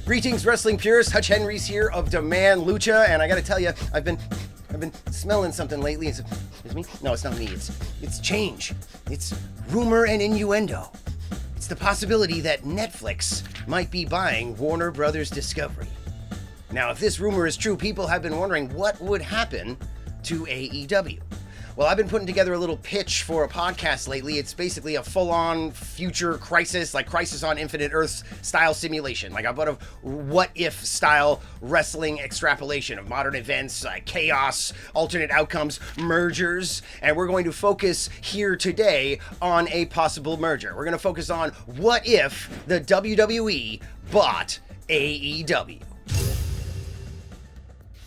Greetings, wrestling purists. Hutch Henry's here of Demand Lucha, and I gotta tell you, I've been smelling something lately. Is it me? No, it's not me. It's change. It's rumor and innuendo. It's the possibility that Netflix might be buying Warner Brothers Discovery. Now, if this rumor is true, people have been wondering what would happen to AEW. Well, I've been putting together a little pitch for a podcast lately. It's basically a full-on future crisis, like Crisis on Infinite Earths style simulation, like a bit of what-if style wrestling extrapolation of modern events, like chaos, alternate outcomes, mergers, and we're going to focus here today on a possible merger. We're going to focus on what if the WWE bought AEW.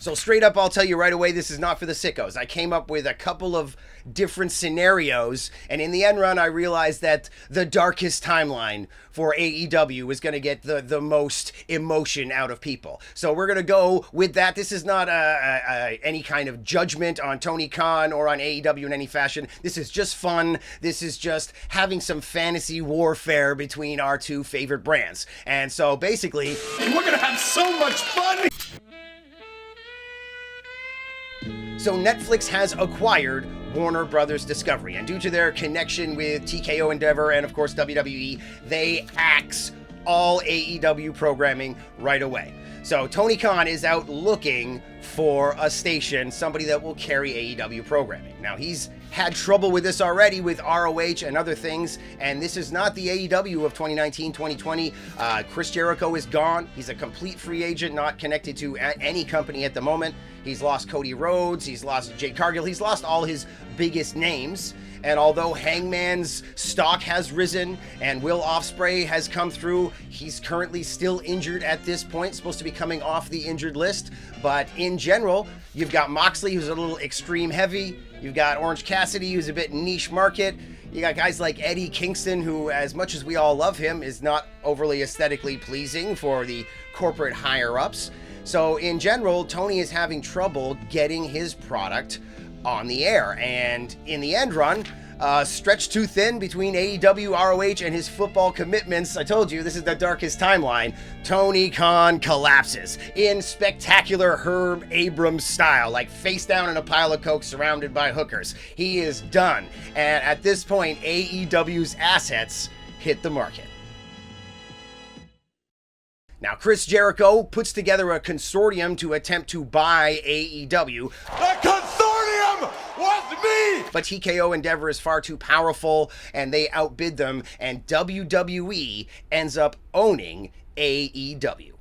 So straight up, I'll tell you right away, this is not for the sickos. I came up with a couple of different scenarios, and in the end run, I realized that the darkest timeline for AEW was going to get the most emotion out of people. So we're going to go with that. This is not any kind of judgment on Tony Khan or on AEW in any fashion. This is just fun. This is just having some fantasy warfare between our two favorite brands. And so basically, we're going to have so much fun! So Netflix has acquired Warner Brothers Discovery, and due to their connection with TKO Endeavor and of course WWE, they axe all AEW programming right away. So Tony Khan is out looking for a station, somebody that will carry AEW programming. Now he's had trouble with this already with ROH and other things, and this is not the AEW of 2019-2020. Chris Jericho is gone. He's a complete free agent, not connected to any company at the moment. He's lost Cody Rhodes, he's lost Jade Cargill, he's lost all his biggest names. And although Hangman's stock has risen and Will Ospreay has come through, he's currently still injured at this point, supposed to be coming off the injured list. But in general, you've got Moxley, who's a little extreme heavy. You've got Orange Cassidy, who's a bit niche market. You got guys like Eddie Kingston, who, as much as we all love him, is not overly aesthetically pleasing for the corporate higher-ups. So in general, Tony is having trouble getting his product on the air. And in the end run, stretched too thin between AEW, ROH, and his football commitments. I told you, this is the darkest timeline. Tony Khan collapses in spectacular Herb Abrams style, like face down in a pile of coke surrounded by hookers. He is done. And at this point, AEW's assets hit the market. Now, Chris Jericho puts together a consortium to attempt to buy AEW. The consortium was me! But TKO Endeavor is far too powerful, and they outbid them, and WWE ends up owning AEW.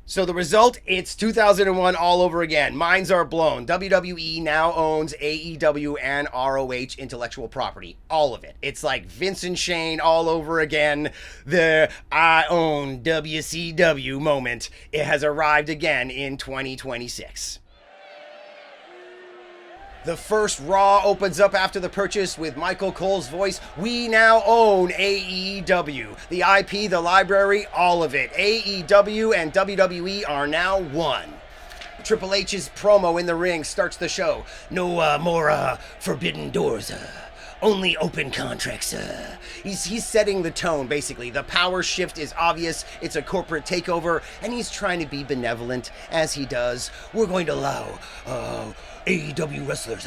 So the result, it's 2001 all over again. Minds are blown. WWE now owns AEW and ROH intellectual property. All of it. It's like Vince and Shane all over again. The I own WCW moment. It has arrived again in 2026. The first Raw opens up after the purchase with Michael Cole's voice. We now own AEW. The IP, the library, all of it. AEW and WWE are now one. Triple H's promo in the ring starts the show. No more forbidden doors. Only open contracts. He's setting the tone, basically. The power shift is obvious. It's a corporate takeover, and he's trying to be benevolent, as he does. We're going to allow AEW wrestlers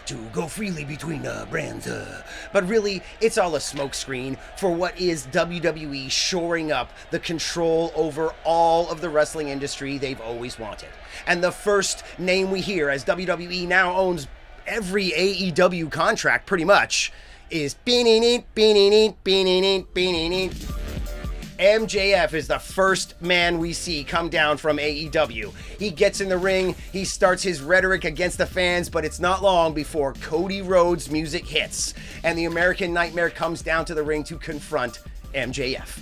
to go freely between brands. But really, it's all a smokescreen for what is WWE shoring up the control over all of the wrestling industry they've always wanted. And the first name we hear, as WWE now owns every AEW contract pretty much, is MJF is the first man we see come down from AEW. He gets in the ring, he starts his rhetoric against the fans, but it's not long before Cody Rhodes' music hits, and the American Nightmare comes down to the ring to confront MJF.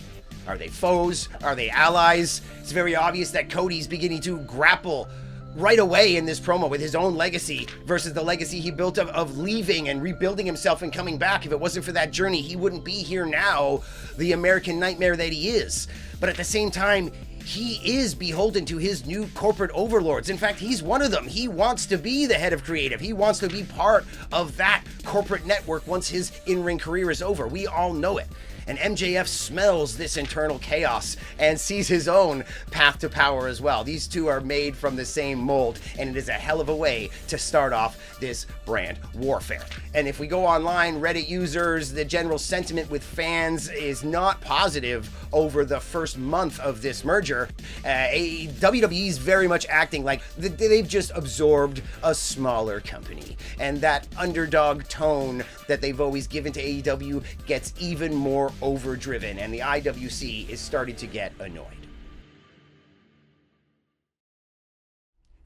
Are they foes? Are they allies? It's very obvious that Cody's beginning to grapple right away in this promo with his own legacy versus the legacy he built of leaving and rebuilding himself and coming back. If it wasn't for that journey, he wouldn't be here now, the American Nightmare that he is. But at the same time, he is beholden to his new corporate overlords. In fact, he's one of them. He wants to be the head of creative. He wants to be part of that corporate network once his in-ring career is over. We all know it. And MJF smells this internal chaos and sees his own path to power as well. These two are made from the same mold, and it is a hell of a way to start off this brand warfare. And if we go online, Reddit users, the general sentiment with fans is not positive over the first month of this merger. WWE is very much acting like they've just absorbed a smaller company, and that underdog tone that they've always given to AEW gets even more overdriven, and the IWC is starting to get annoyed.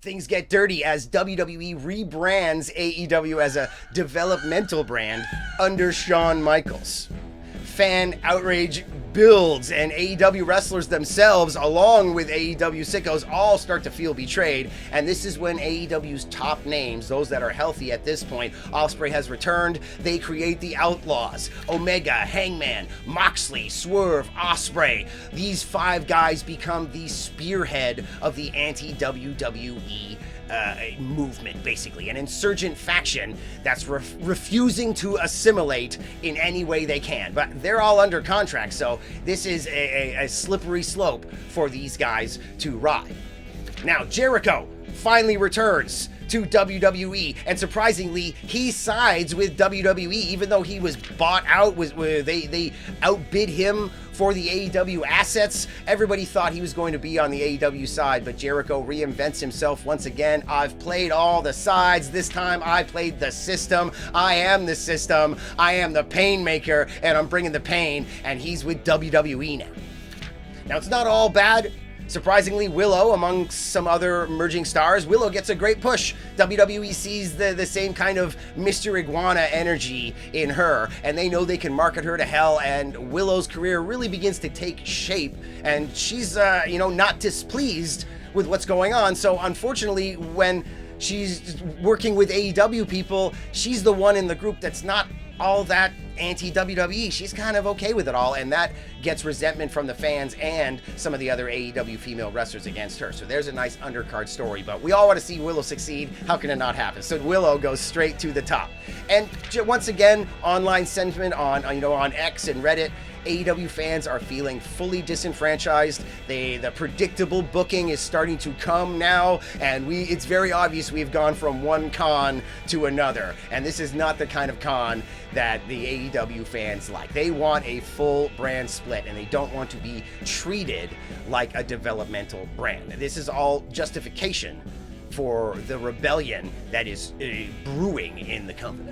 Things get dirty as WWE rebrands AEW as a developmental brand under Shawn Michaels. Fan outrage builds, and AEW wrestlers themselves, along with AEW sickos, all start to feel betrayed. And this is when AEW's top names, those that are healthy at this point, Ospreay has returned. They create the Outlaws, Omega, Hangman, Moxley, Swerve, Ospreay. These 5 guys become the spearhead of the anti-WWE movement, basically an insurgent faction that's refusing to assimilate in any way they can. But they're all under contract, so this is a slippery slope for these guys to ride. Now, Jericho finally returns to WWE, and surprisingly, he sides with WWE, even though he was bought out. They outbid him for the AEW assets. Everybody thought he was going to be on the AEW side, but Jericho reinvents himself once again. I've played all the sides. This time I played the system. I am the system. I am the pain maker, and I'm bringing the pain, and he's with WWE now. Now, it's not all bad. Surprisingly, Willow, among some other emerging stars, Willow gets a great push. WWE sees the same kind of Mr. Iguana energy in her, and they know they can market her to hell, and Willow's career really begins to take shape, and she's, not displeased with what's going on. So unfortunately, when she's working with AEW people, she's the one in the group that's not all that anti-WWE. She's kind of okay with it all, and that gets resentment from the fans and some of the other AEW female wrestlers against her. So there's a nice undercard story, but we all want to see Willow succeed. How can it not happen? So Willow goes straight to the top. And once again, online sentiment on X and Reddit, AEW fans are feeling fully disenfranchised. The predictable booking is starting to come now, and it's very obvious we've gone from one con to another, and this is not the kind of con that the AEW fans like. They want a full brand split, and they don't want to be treated like a developmental brand. This is all justification for the rebellion that is brewing in the company.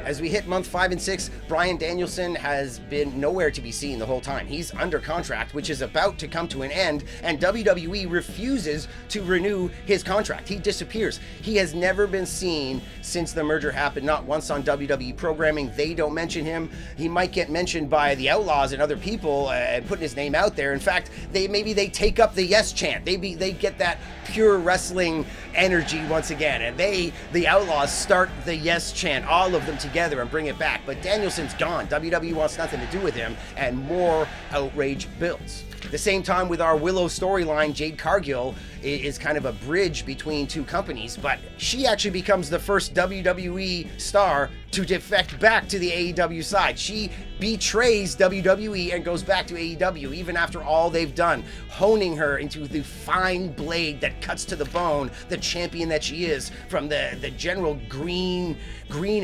As we hit month 5 and 6, Bryan Danielson has been nowhere to be seen the whole time. He's under contract, which is about to come to an end, and WWE refuses to renew his contract. He disappears. He has never been seen since the merger happened, not once on WWE programming. They don't mention him. He might get mentioned by the Outlaws and other people putting his name out there. In fact, maybe they take up the yes chant. They get that pure wrestling energy once again, and the Outlaws start the yes chant, all of them together, and bring it back. But Danielson's gone. WWE wants nothing to do with him, and more outrage builds. At the same time, with our Willow storyline, Jade Cargill is kind of a bridge between two companies, but she actually becomes the first WWE star to defect back to the AEW side. She betrays WWE and goes back to AEW, even after all they've done, honing her into the fine blade that cuts to the bone, the champion that she is, from the general green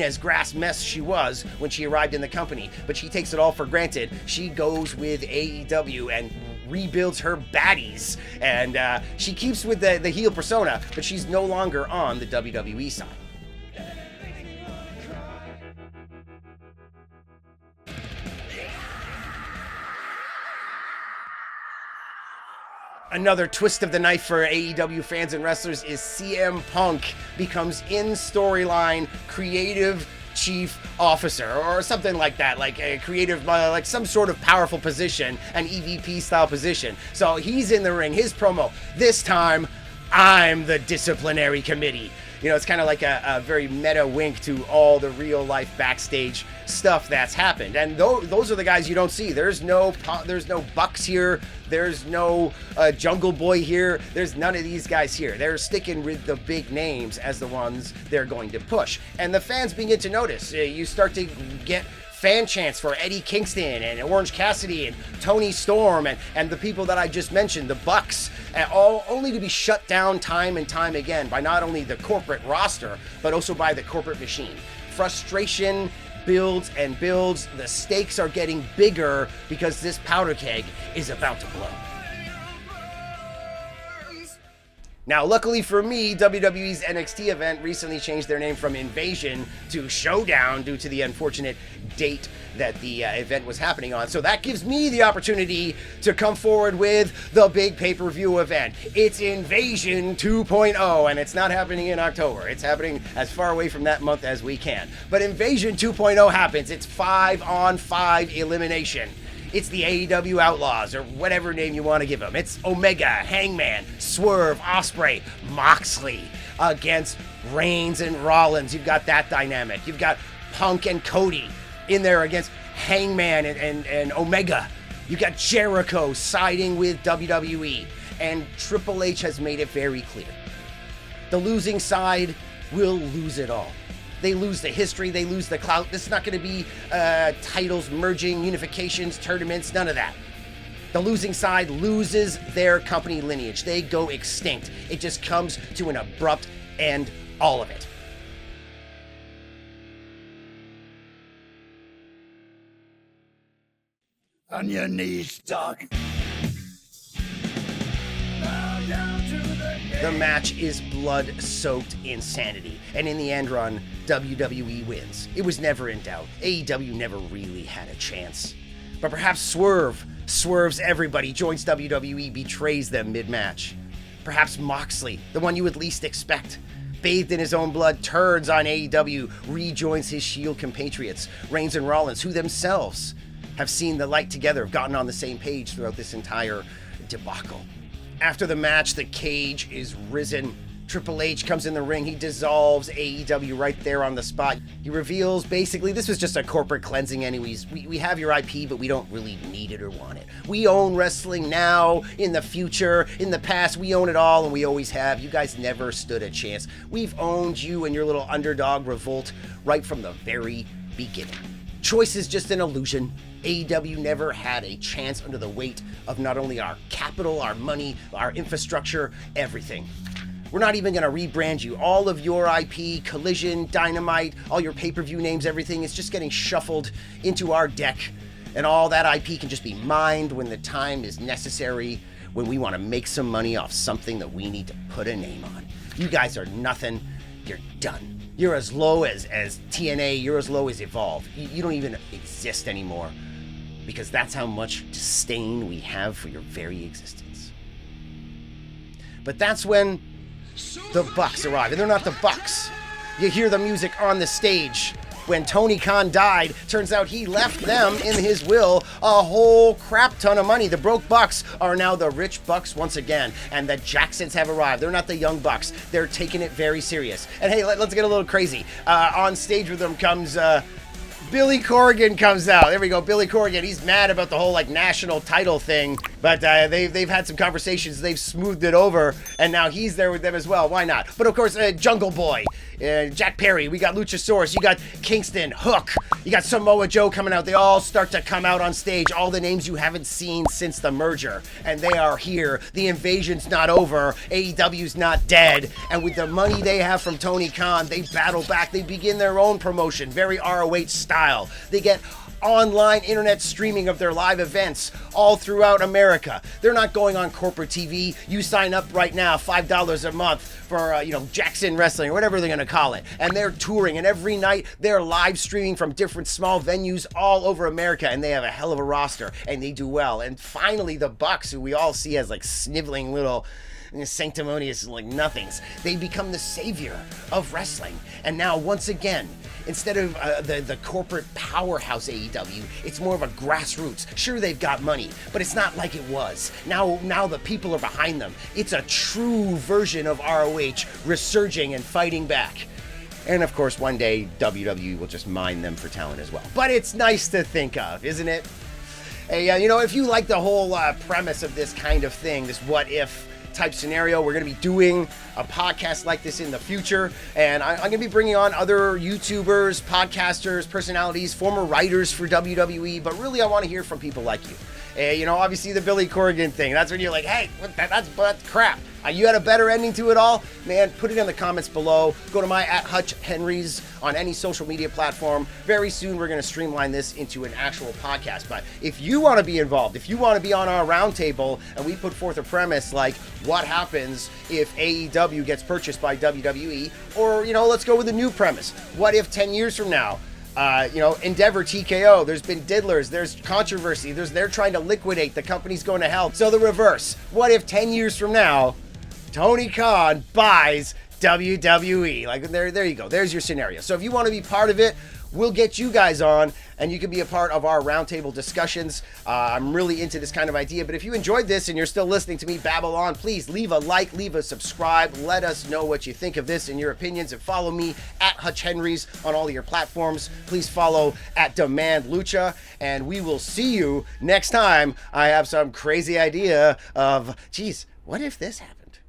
as grass mess she was when she arrived in the company. But she takes it all for granted. She goes with AEW and rebuilds her baddies, and she keeps with the heel persona, but she's no longer on the WWE side. Another twist of the knife for AEW fans and wrestlers is CM Punk becomes in storyline creative chief officer or something like that, like a creative, like some sort of powerful position, an EVP style position. So he's in the ring, his promo, this time I'm the disciplinary committee. You know, it's kind of like a very meta wink to all the real life backstage stuff that's happened. And those are the guys you don't see. There's no Bucks here. There's no Jungle Boy here. There's none of these guys here. They're sticking with the big names as the ones they're going to push. And the fans begin to notice. You start to get fan chants for Eddie Kingston and Orange Cassidy and Tony Storm and the people that I just mentioned, the Bucks, all only to be shut down time and time again by not only the corporate roster, but also by the corporate machine. Frustration builds and builds. The stakes are getting bigger because this powder keg is about to blow. Now, luckily for me, WWE's NXT event recently changed their name from Invasion to Showdown due to the unfortunate date that the event was happening on. So that gives me the opportunity to come forward with the big pay-per-view event. It's Invasion 2.0, and it's not happening in October. It's happening as far away from that month as we can. But Invasion 2.0 happens. It's 5-on-5 elimination. It's the AEW Outlaws, or whatever name you want to give them. It's Omega, Hangman, Swerve, Ospreay, Moxley against Reigns and Rollins. You've got that dynamic. You've got Punk and Cody in there against Hangman and Omega. You've got Jericho siding with WWE. And Triple H has made it very clear. The losing side will lose it all. They lose the history, they lose the clout. This is not going to be titles merging, unifications, tournaments, none of that. The losing side loses their company lineage. They go extinct. It just comes to an abrupt end, all of it. On your knees, dog. The match is blood-soaked insanity, and in the end run, WWE wins. It was never in doubt. AEW never really had a chance. But perhaps Swerve swerves everybody, joins WWE, betrays them mid-match. Perhaps Moxley, the one you would least expect, bathed in his own blood, turns on AEW, rejoins his Shield compatriots, Reigns and Rollins, who themselves have seen the light together, have gotten on the same page throughout this entire debacle. After the match, the cage is risen. Triple H comes in the ring. He dissolves AEW right there on the spot. He reveals, basically, this was just a corporate cleansing anyways. We have your IP, but we don't really need it or want it. We own wrestling now, in the future, in the past. We own it all, and we always have. You guys never stood a chance. We've owned you and your little underdog revolt right from the very beginning. Choice is just an illusion. AEW never had a chance under the weight of not only our capital, our money, our infrastructure, everything. We're not even going to rebrand you. All of your IP, Collision, Dynamite, all your pay-per-view names, everything is just getting shuffled into our deck. And all that IP can just be mined when the time is necessary, when we want to make some money off something that we need to put a name on. You guys are nothing. You're done. You're as low as TNA. You're as low as Evolve. You don't even exist anymore. Because that's how much disdain we have for your very existence. But that's when the Bucks arrive. And they're not the Bucks. You hear the music on the stage. When Tony Khan died, turns out he left them, in his will, a whole crap ton of money. The broke Bucks are now the rich Bucks once again. And the Jacksons have arrived. They're not the young Bucks. They're taking it very serious. And hey, let's get a little crazy. On stage with them comes... Billy Corgan comes out. There we go, Billy Corgan. He's mad about the whole national title thing, but they've had some conversations. They've smoothed it over, and now he's there with them as well. Why not? But of course, Jungle Boy, Jack Perry. We got Luchasaurus. You got Kingston, Hook. You got Samoa Joe coming out. They all start to come out on stage. All the names you haven't seen since the merger, and they are here. The invasion's not over. AEW's not dead, and with the money they have from Tony Khan, they battle back. They begin their own promotion, very ROH style. They get online internet streaming of their live events all throughout America. They're not going on corporate TV. You sign up right now, $5 a month for, Jackson Wrestling or whatever they're going to call it. And they're touring, and every night they're live streaming from different small venues all over America, and they have a hell of a roster, and they do well. And finally, the Bucks, who we all see as sniveling little sanctimonious like nothings. They become the savior of wrestling. And now, once again, instead of the corporate powerhouse AEW, it's more of a grassroots. Sure, they've got money, but it's not like it was. Now the people are behind them. It's a true version of ROH resurging and fighting back. And of course, one day, WWE will just mine them for talent as well. But it's nice to think of, isn't it? Hey, if you like the whole premise of this kind of thing, this what if type scenario, we're going to be doing a podcast like this in the future. And I'm going to be bringing on other YouTubers, podcasters, personalities, former writers for WWE. But really, I want to hear from people like you. Obviously the Billy Corgan thing. That's when you're like, hey, that's crap. You had a better ending to it all? Man, put it in the comments below. Go to my @HutchHenrys on any social media platform. Very soon, we're going to streamline this into an actual podcast. But if you want to be involved, if you want to be on our roundtable and we put forth a premise like what happens if AEW gets purchased by WWE, or, let's go with a new premise. What if 10 years from now, Endeavor, TKO, there's been diddlers, there's controversy, they're trying to liquidate, the company's going to hell. So the reverse. What if 10 years from now, Tony Khan buys WWE? Like, there you go. There's your scenario. So if you want to be part of it, we'll get you guys on, and you can be a part of our roundtable discussions. I'm really into this kind of idea, but if you enjoyed this and you're still listening to me babble on, please leave a like, leave a subscribe. Let us know what you think of this and your opinions, and follow me @HutchHenrys on all of your platforms. Please follow @DemandLucha, and we will see you next time I have some crazy idea of, geez, what if this happened?